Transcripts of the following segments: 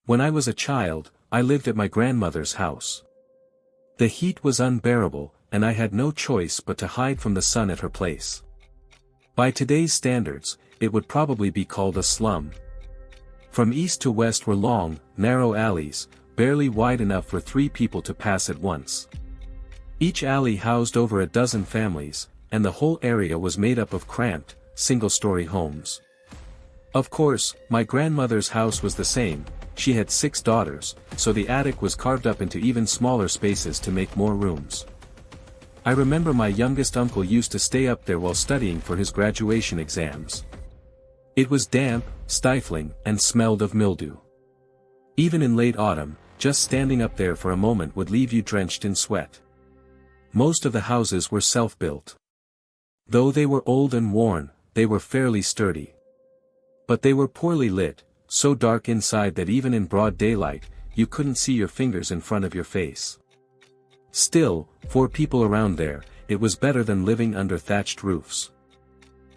When I was a child, I lived at my grandmother's house. The heat was unbearable, and I had no choice but to hide from the sun at her place. By today's standards, it would probably be called a slum. From east to west were long, narrow alleys, barely wide enough for 3 people to pass at once. Each alley housed over a dozen families, and the whole area was made up of cramped, single-story homes. Of course, my grandmother's house was the same. She had 6 daughters, so the attic was carved up into even smaller spaces to make more rooms. I remember my youngest uncle used to stay up there while studying for his graduation exams. It was damp, stifling, and smelled of mildew. Even in late autumn, just standing up there for a moment would leave you drenched in sweat. Most of the houses were self-built. Though they were old and worn, they were fairly sturdy. But they were poorly lit, so dark inside that even in broad daylight, you couldn't see your fingers in front of your face. Still, for people around there, it was better than living under thatched roofs.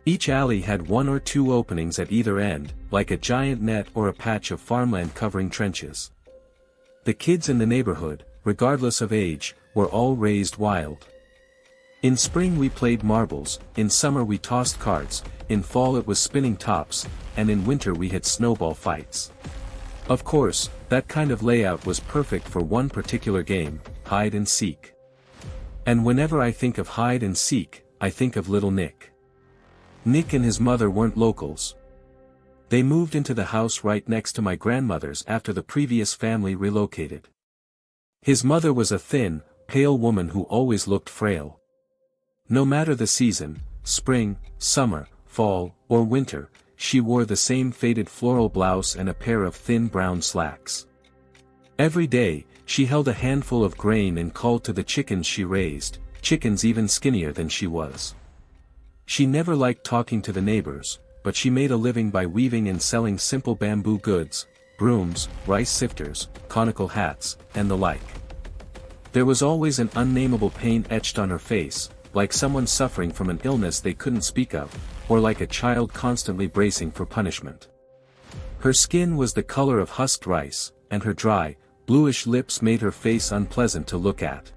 Each alley had 1 or 2 openings at either end, like a giant net or a patch of farmland covering trenches. The kids in the neighborhood, regardless of age, were all raised wild. In spring we played marbles, in summer we tossed cards, in fall it was spinning tops, and in winter we had snowball fights. Of course, that kind of layout was perfect for one particular game, hide and seek. And whenever I think of hide and seek, I think of little Nick. Nick and his mother weren't locals. They moved into the house right next to my grandmother's after the previous family relocated. His mother was a thin, pale woman who always looked frail. No matter the season, spring, summer, fall, or winter, she wore the same faded floral blouse and a pair of thin brown slacks. Every day, she held a handful of grain and called to the chickens she raised, chickens even skinnier than she was. She never liked talking to the neighbors, but she made a living by weaving and selling simple bamboo goods, brooms, rice sifters, conical hats, and the like. There was always an unnameable pain etched on her face, like someone suffering from an illness they couldn't speak of, or like a child constantly bracing for punishment. Her skin was the color of husked rice, and her dry, bluish lips made her face unpleasant to look at.